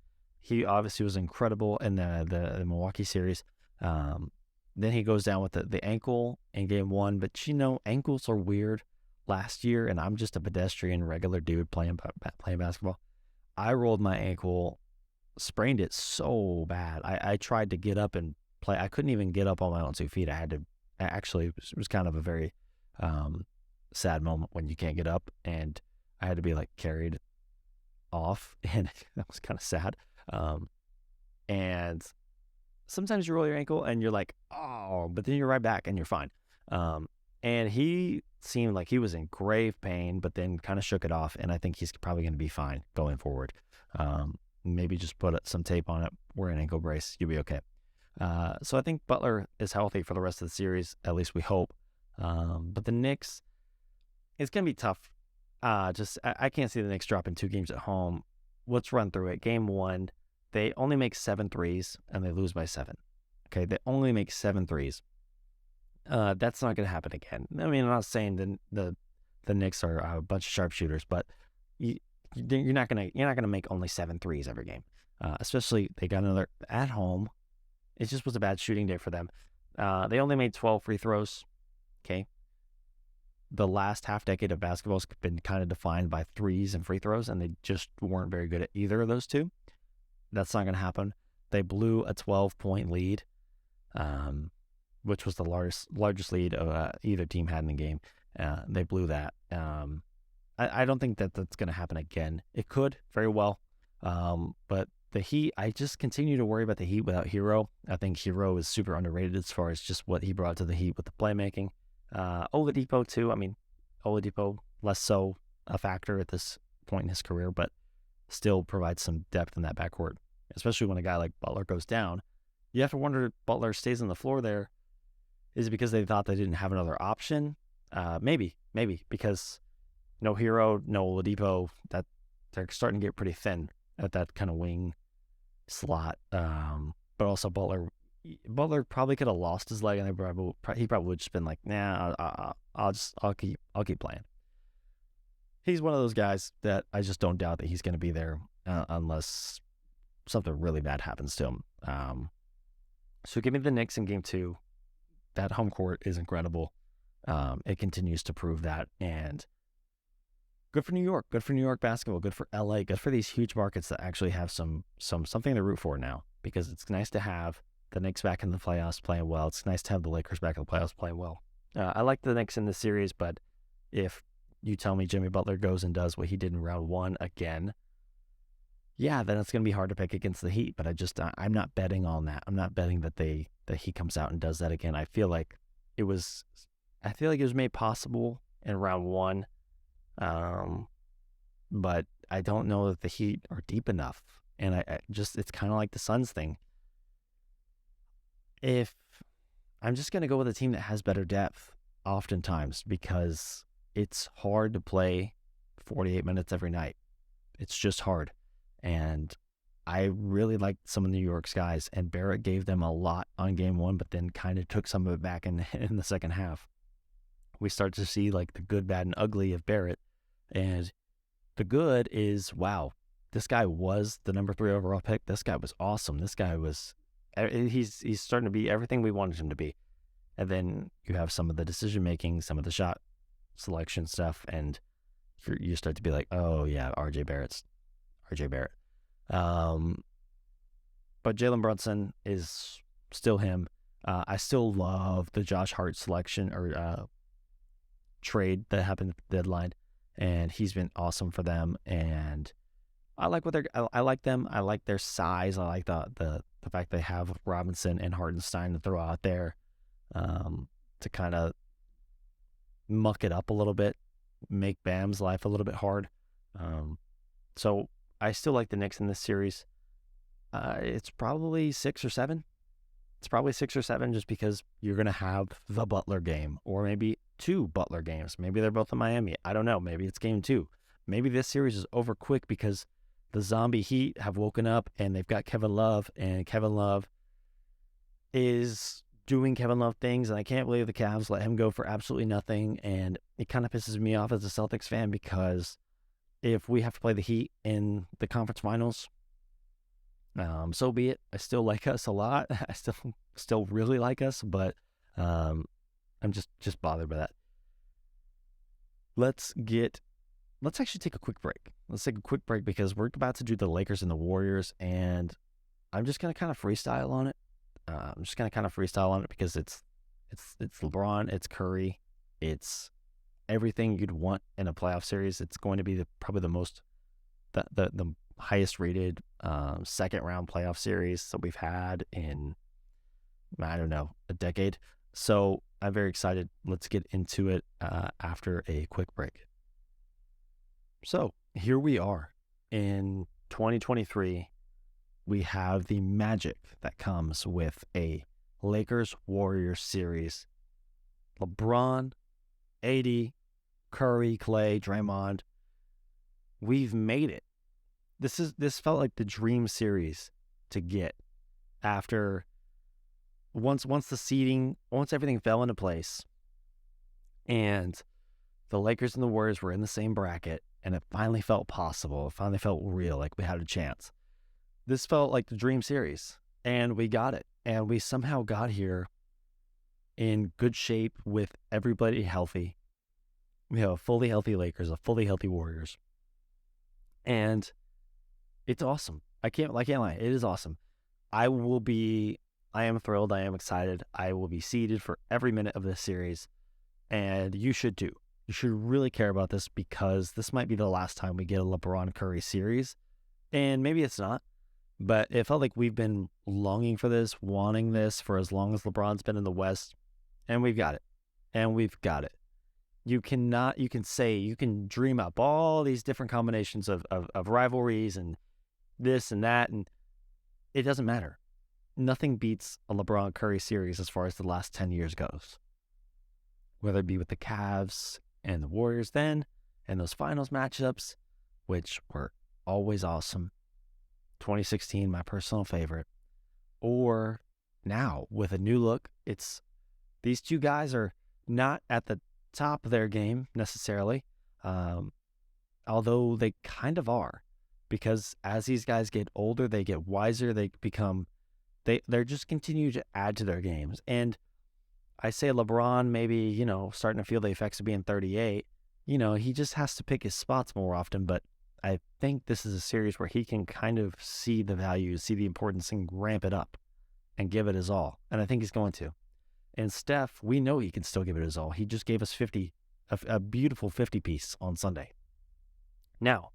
S1: He obviously was incredible in the Milwaukee series. Then he goes down with the ankle in game 1. But, ankles are weird last year, and I'm just a pedestrian, regular dude playing basketball. I rolled my ankle, sprained it so bad. I tried to get up and play. I couldn't even get up on my own 2 feet. I had to actually, it was kind of a very sad moment when you can't get up, and I had to be like carried off, and that was kind of sad. And sometimes you roll your ankle and you're like, oh, but then you're right back and you're fine. And he seemed like he was in grave pain, but then kind of shook it off. And I think he's probably going to be fine going forward. Maybe just put some tape on it, wear an ankle brace, you'll be okay. So I think Butler is healthy for the rest of the series, at least we hope. But the Knicks, it's going to be tough. I can't see the Knicks dropping 2 games at home. Let's run through it. Game 1, they only make 7 threes, and they lose by 7. Okay, they only make 7 threes. That's not going to happen again. I mean, I'm not saying the Knicks are a bunch of sharpshooters, but you're not gonna make only 7 threes every game. Especially they got another at home. It just was a bad shooting day for them. They only made 12 free throws. Okay. The last half decade of basketball has been kind of defined by threes and free throws, and they just weren't very good at either of those two. That's not going to happen. They blew a 12-point lead, which was the largest lead of either team had in the game. They blew that. I don't think that's going to happen again. It could very well, but the Heat, I just continue to worry about the Heat without Hero. I think Hero is super underrated as far as just what he brought to the Heat with the playmaking. Oladipo too. I mean, Oladipo less so a factor at this point in his career, but still provides some depth in that backcourt, especially when a guy like Butler goes down. You have to wonder if Butler stays on the floor there. Is it because they thought they didn't have another option? Maybe because no Hero, no Oladipo, that they're starting to get pretty thin at that kind of wing slot. But also Butler probably could have lost his leg, and he probably would just been like, nah, I'll keep playing. He's one of those guys that I just don't doubt that he's going to be there unless something really bad happens to him. So give me the Knicks in game 2. That home court is incredible. It continues to prove that, and good for New York. Good for New York basketball. Good for LA. Good for these huge markets that actually have something to root for now, because it's nice to have the Knicks back in the playoffs playing well. It's nice to have the Lakers back in the playoffs playing well. I like the Knicks in this series, but if you tell me Jimmy Butler goes and does what he did in round 1 again, yeah, then it's going to be hard to pick against the Heat. But I'm not betting on that. I'm not betting that he comes out and does that again. I feel like it was made possible in round 1. But I don't know that the Heat are deep enough. And it's kind of like the Suns thing. If I'm just going to go with a team that has better depth oftentimes, because it's hard to play 48 minutes every night. It's just hard. And I really liked some of New York's guys, and Barrett gave them a lot on game 1, but then kind of took some of it back in the second half. We start to see like the good, bad, and ugly of Barrett. And the good is, wow, this guy was the number 3 overall pick. This guy was awesome. This guy was, he's starting to be everything we wanted him to be. And then you have some of the decision making, some of the shot selection stuff, and you start to be like, oh yeah, RJ Barrett. But Jalen Brunson is still him. I still love the Josh Hart selection or trade that happened at the deadline, and he's been awesome for them. And I like I like them. I like their size. I like the fact they have Robinson and Hartenstein to throw out there to kind of muck it up a little bit, make Bam's life a little bit hard. So I still like the Knicks in this series. It's probably 6 or 7. It's probably 6 or 7 just because you're going to have the Butler game, or maybe 2 Butler games. Maybe they're both in Miami. I don't know. Maybe it's game 2. Maybe this series is over quick because the zombie Heat have woken up and they've got Kevin Love, and Kevin Love is doing Kevin Love things, and I can't believe the Cavs let him go for absolutely nothing. And it kind of pisses me off as a Celtics fan because if we have to play the Heat in the conference finals, so be it. I still like us a lot. I still really like us, but I'm just bothered by that. Let's actually take a quick break. Let's take a quick break because we're about to do the Lakers and the Warriors, and I'm just gonna kind of freestyle on it. Because it's LeBron, it's Curry, it's everything you'd want in a playoff series. It's going to be probably the highest rated second round playoff series that we've had in, I don't know, a decade. So I'm very excited. Let's get into it after a quick break. So here we are in 2023. We have the magic that comes with a Lakers-Warriors series. LeBron, AD, Curry, Clay, Draymond. We've made it. This felt like the dream series to get after once everything fell into place and the Lakers and the Warriors were in the same bracket and it finally felt possible. It finally felt real, like we had a chance. This felt like the dream series, and we got it. And we somehow got here in good shape with everybody healthy. We have a fully healthy Lakers, a fully healthy Warriors. And it's awesome. I can't lie. It is awesome. I am thrilled. I am excited. I will be seated for every minute of this series. And you should too. You should really care about this because this might be the last time we get a LeBron Curry series. And maybe it's not. But it felt like we've been longing for this, wanting this for as long as LeBron's been in the West. And we've got it. You can dream up all these different combinations of rivalries and this and that, and it doesn't matter. Nothing beats a LeBron Curry series as far as the last 10 years goes. Whether it be with the Cavs and the Warriors then, and those finals matchups, which were always awesome. 2016, my personal favorite. Or now, with a new look, these two guys are not at the top of their game necessarily, although they kind of are, because as these guys get older, they get wiser, they're just continue to add to their games. And I say LeBron maybe, starting to feel the effects of being 38, he just has to pick his spots more often, but I think this is a series where he can kind of see the value, see the importance, and ramp it up and give it his all. And I think he's going to. And Steph, we know he can still give it his all. He just gave us a beautiful 50 piece on Sunday. Now,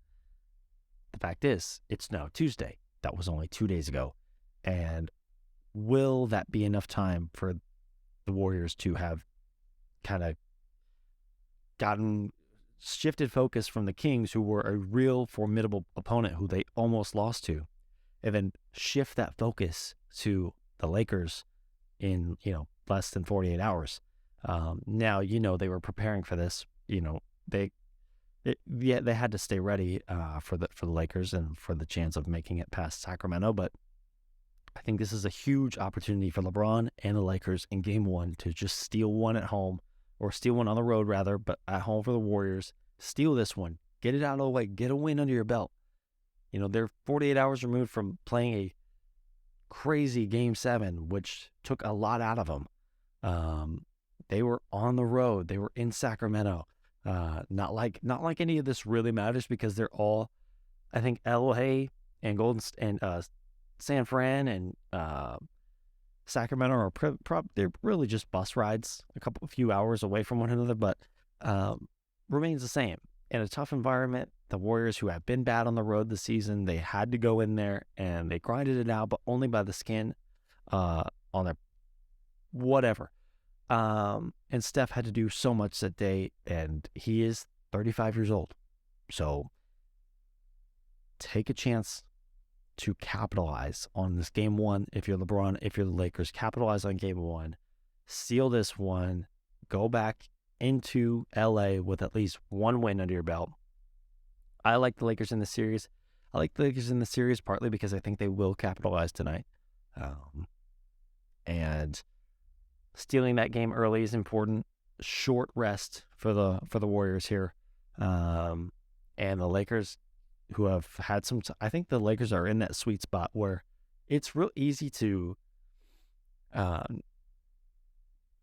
S1: the fact is, it's now Tuesday. That was only 2 days ago. And will that be enough time for the Warriors to have kind of shifted focus from the Kings, who were a real formidable opponent who they almost lost to, and then shift that focus to the Lakers in, less than 48 hours. Now, they were preparing for this. They had to stay ready for the Lakers and for the chance of making it past Sacramento. But I think this is a huge opportunity for LeBron and the Lakers in Game 1 to just steal one at home, or steal one on the road rather, but at home for the Warriors. Steal this one. Get it out of the way. Get a win under your belt. They're 48 hours removed from playing a crazy Game 7, which took a lot out of them. They were on the road. They were in Sacramento. Not like any of this really matters because they're all, I think, LA and San Fran and Sacramento are they're really just bus rides, a few hours away from one another, but remains the same. In a tough environment, the Warriors, who have been bad on the road this season, they had to go in there and they grinded it out, but only by the skin on their whatever. And Steph had to do so much that day, and he is 35 years old. So take a chance to capitalize on this game one. If you're LeBron, if you're the Lakers, capitalize on game one, seal this one, go back into LA with at least one win under your belt. I like the Lakers in the series. I like the Lakers in the series partly because I think they will capitalize tonight. And stealing that game early is important. Short rest for the Warriors here. And the Lakers, who have had some, I think the Lakers are in that sweet spot where it's real easy to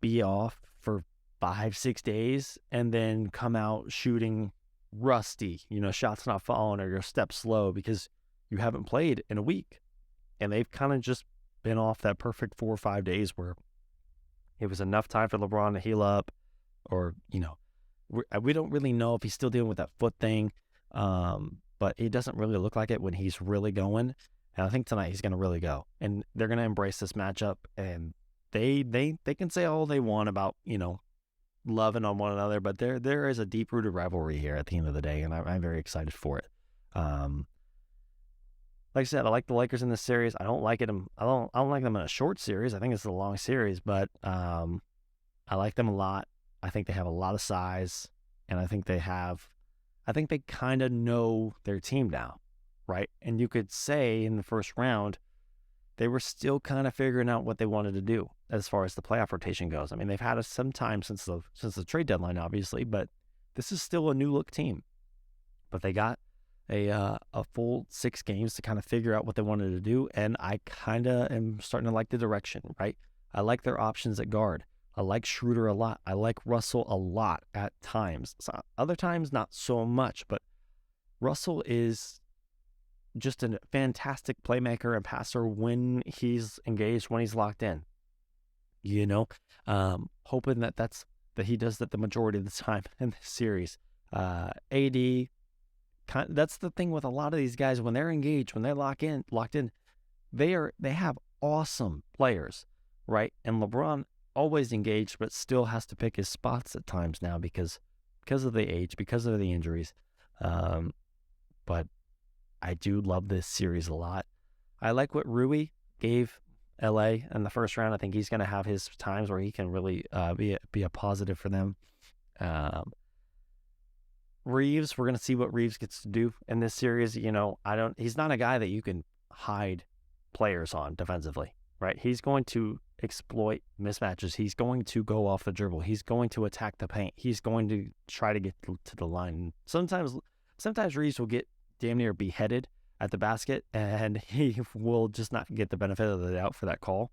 S1: be off for 5-6 days and then come out shooting rusty, shots not falling or your step slow because you haven't played in a week. And they've kind of just been off that perfect 4 or 5 days where it was enough time for LeBron to heal up, or, we don't really know if he's still dealing with that foot thing. But it doesn't really look like it when he's really going. And I think tonight he's going to really go. And they're going to embrace this matchup. And they can say all they want about, loving on one another. But there is a deep-rooted rivalry here at the end of the day. And I'm very excited for it. Like I said, I like the Lakers in this series. I don't like them in a short series. I think it's a long series. But I like them a lot. I think they have a lot of size. And I think they kind of know their team now, right? And you could say in the first round, they were still kind of figuring out what they wanted to do as far as the playoff rotation goes. I mean, they've had some time since the trade deadline, obviously, but this is still a new look team. But they got a full 6 games to kind of figure out what they wanted to do, and I kind of am starting to like the direction, right? I like their options at guard. I like Schroeder a lot. I like Russell a lot at times. So other times, not so much, but Russell is just a fantastic playmaker and passer when he's engaged, when he's locked in. Hoping that he does that the majority of the time in this series. AD, that's the thing with a lot of these guys when they're engaged, when they're locked in, they have awesome players, right? And LeBron always engaged, but still has to pick his spots at times now because of the age, because of the injuries. But I do love this series a lot. I like what Rui gave LA in the first round. I think he's going to have his times where he can really be a positive for them. Reeves, we're going to see what Reeves gets to do in this series. He's not a guy that you can hide players on defensively, right? He's going to exploit mismatches. He's going to go off the dribble. He's going to attack the paint. He's going to try to get to the line. Sometimes Reeves will get damn near beheaded at the basket, and he will just not get the benefit of the doubt for that call.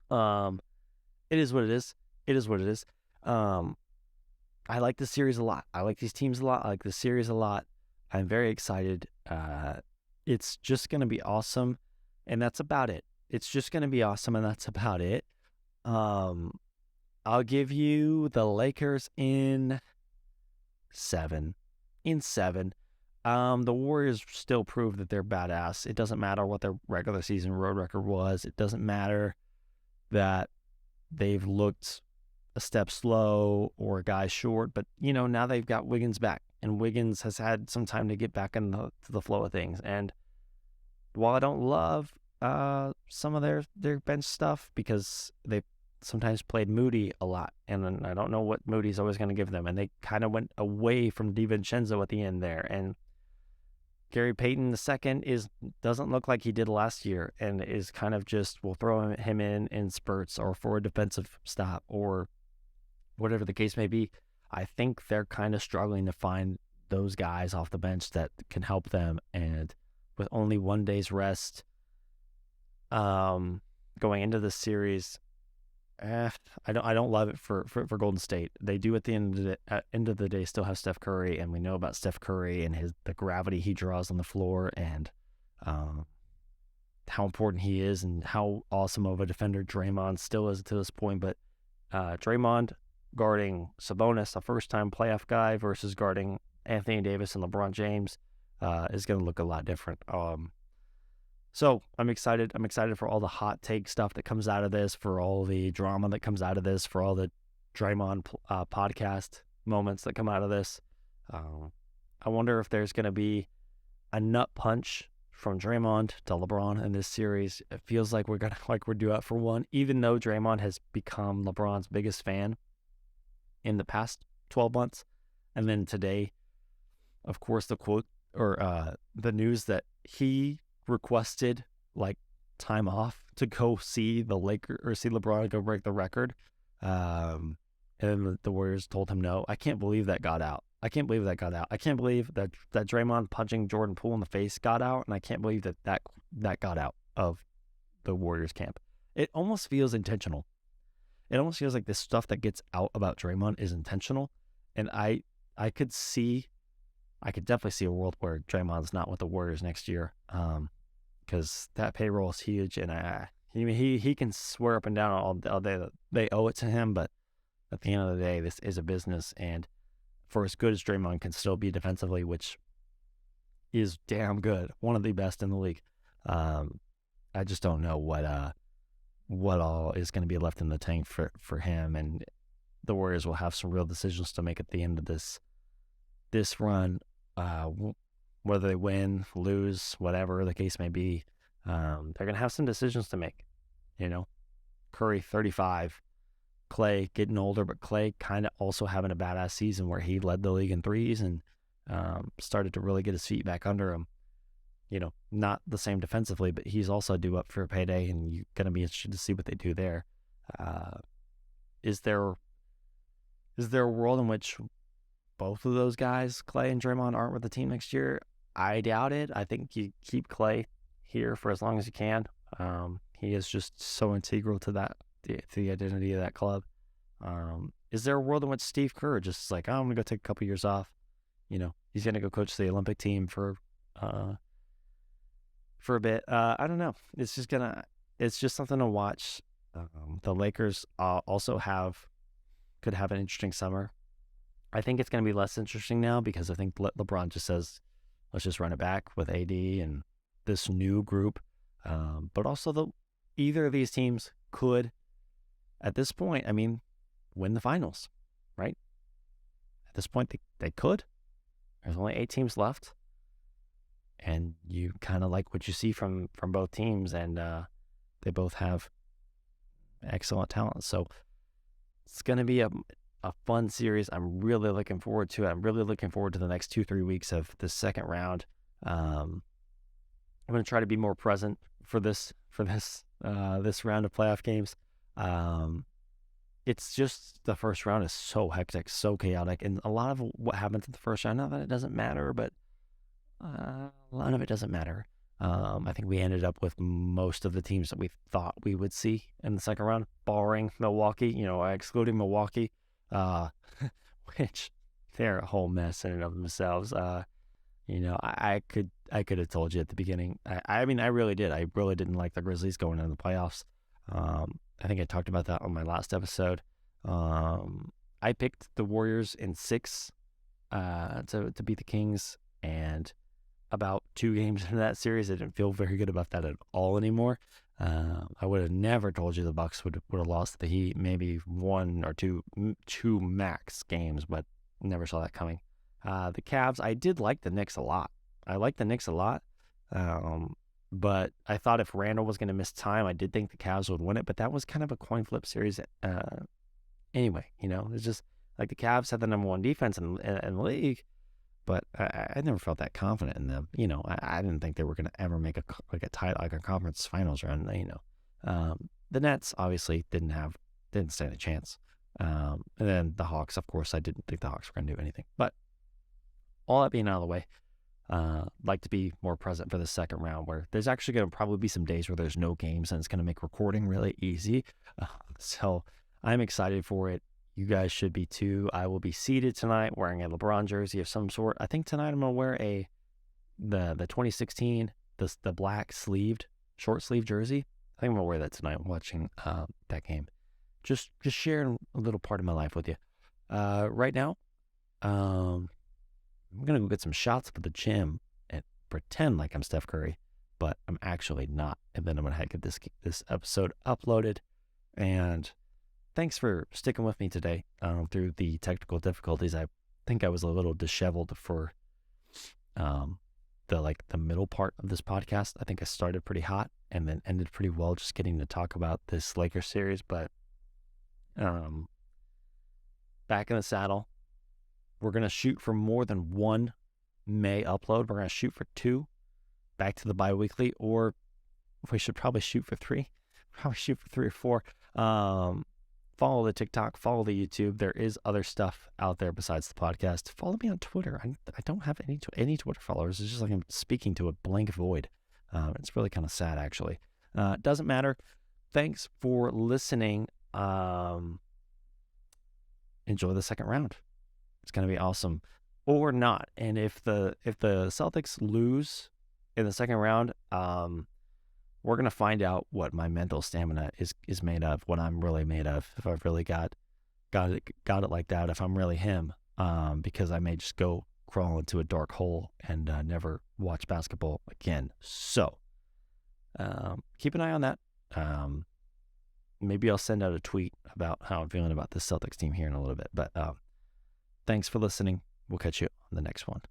S1: It is what it is. It is what it is. I like this series a lot. I like these teams a lot. I like this series a lot. I'm very excited. It's just going to be awesome, and that's about it. It's just going to be awesome, and that's about it. I'll give you the Lakers in 7. The Warriors still prove that they're badass. It doesn't matter what their regular season road record was. It doesn't matter that they've looked a step slow or a guy short. But, now they've got Wiggins back. And Wiggins has had some time to get back into the flow of things. And while I don't love some of their bench stuff because they sometimes played Moody a lot, and I don't know what Moody's always going to give them. And they kind of went away from DiVincenzo at the end there. And Gary Payton II doesn't look like he did last year, and is kind of just, we'll throw him in spurts or for a defensive stop or whatever the case may be. I think they're kind of struggling to find those guys off the bench that can help them. And with only 1 day's rest going into the series, I don't love it for Golden State. They do at the end of the day still have Steph Curry, and we know about Steph Curry and the gravity he draws on the floor, and how important he is, and how awesome of a defender Draymond still is to this point. But Draymond guarding Sabonis, a first-time playoff guy, versus guarding Anthony Davis and LeBron James is going to look a lot different. So I'm excited. I'm excited for all the hot take stuff that comes out of this, for all the drama that comes out of this, for all the Draymond podcast moments that come out of this. Um, I wonder if there's going to be a nut punch from Draymond to LeBron in this series. It feels like we're due out for one, even though Draymond has become LeBron's biggest fan in the past 12 months. And then today, of course, the quote or the news that he requested like time off to go see the Lakers or see LeBron go break the record. And the Warriors told him no. I can't believe that got out. I can't believe that got out. I can't believe that Draymond punching Jordan Poole in the face got out, and I can't believe that got out of the Warriors camp. It almost feels intentional. It almost feels like this stuff that gets out about Draymond is intentional, and I could definitely see a world where Draymond's not with the Warriors next year, because that payroll is huge, and he can swear up and down all day that they owe it to him, but at the end of the day, this is a business, and for as good as Draymond can still be defensively, which is damn good, one of the best in the league, I just don't know what all is going to be left in the tank for him, and the Warriors will have some real decisions to make at the end of this run, whether they win, lose, whatever the case may be. They're going to have some decisions to make. Curry 35, Clay getting older, but Clay kind of also having a badass season where he led the league in threes and started to really get his feet back under him. Not the same defensively, but he's also due up for a payday, and you're going to be interested to see what they do there. Is there a world in which both of those guys, Clay and Draymond, aren't with the team next year? I doubt it. I think you keep Clay here for as long as you can. He is just so integral to the identity of that club. Is there a world in which Steve Kerr just like, I'm gonna go take a couple years off? He's gonna go coach the Olympic team for a bit. I don't know. It's just something to watch. The Lakers also could have an interesting summer. I think it's going to be less interesting now because I think LeBron just says, let's just run it back with AD and this new group. But also either of these teams could, at this point, win the finals, right? At this point, they could. There's only 8 teams left. And you kind of like what you see from both teams, and they both have excellent talent. So it's going to be a fun series. I'm really looking forward to it. I'm really looking forward to the next 2-3 weeks of the second round. I'm going to try to be more present for this round of playoff games. It's just the first round is so hectic, so chaotic, and a lot of what happens in the first round, not that it doesn't matter, but a lot of it doesn't matter. I think we ended up with most of the teams that we thought we would see in the second round, barring Milwaukee, excluding Milwaukee, which they're a whole mess in and of themselves. I could have told you at the beginning. I really did. I really didn't like the Grizzlies going into the playoffs. I think I talked about that on my last episode. I picked the Warriors in 6 to beat the Kings, and about 2 games into that series, I didn't feel very good about that at all anymore. I would have never told you the Bucks would have lost to the Heat, maybe 1 or 2 max games, but never saw that coming. The Cavs, I did like the Knicks a lot. But I thought if Randall was going to miss time, I did think the Cavs would win it, but that was kind of a coin flip series. Anyway, it's just like the Cavs had the number 1 defense in the league, but I never felt that confident in them. I didn't think they were going to ever make a conference finals run. The Nets obviously didn't stand a chance. And then the Hawks, of course, I didn't think the Hawks were going to do anything. But all that being out of the way, like to be more present for the second round, where there's actually going to probably be some days where there's no games, and it's going to make recording really easy. So I'm excited for it. You guys should be too. I will be seated tonight wearing a LeBron jersey of some sort. I think tonight I'm going to wear the 2016, the black short sleeve jersey. I think I'm going to wear that tonight watching that game. Just sharing a little part of my life with you. Right now, I'm going to go get some shots up at the gym and pretend like I'm Steph Curry. but I'm actually not. And then I'm going to get this episode uploaded. And thanks for sticking with me today through the technical difficulties. I think I was a little disheveled for the middle part of this podcast. I think I started pretty hot and then ended pretty well, just getting to talk about this Lakers series. But back in the saddle, we're going to shoot for more than one May upload. We're going to shoot for 2 back to the bi-weekly, or we should probably shoot for 3. Probably shoot for 3 or 4. Follow the TikTok, follow the YouTube. There is other stuff out there besides the podcast. Follow me on Twitter. I don't have any Twitter followers. It's just like I'm speaking to a blank void. It's really kind of sad, actually. Doesn't matter. Thanks for listening. Enjoy the second round. It's going to be awesome, or not. And if the Celtics lose in the second round, we're going to find out what my mental stamina is made of, what I'm really made of, if I've really got it like that, if I'm really him, because I may just go crawl into a dark hole and never watch basketball again. So keep an eye on that. Maybe I'll send out a tweet about how I'm feeling about this Celtics team here in a little bit. But thanks for listening. We'll catch you on the next one.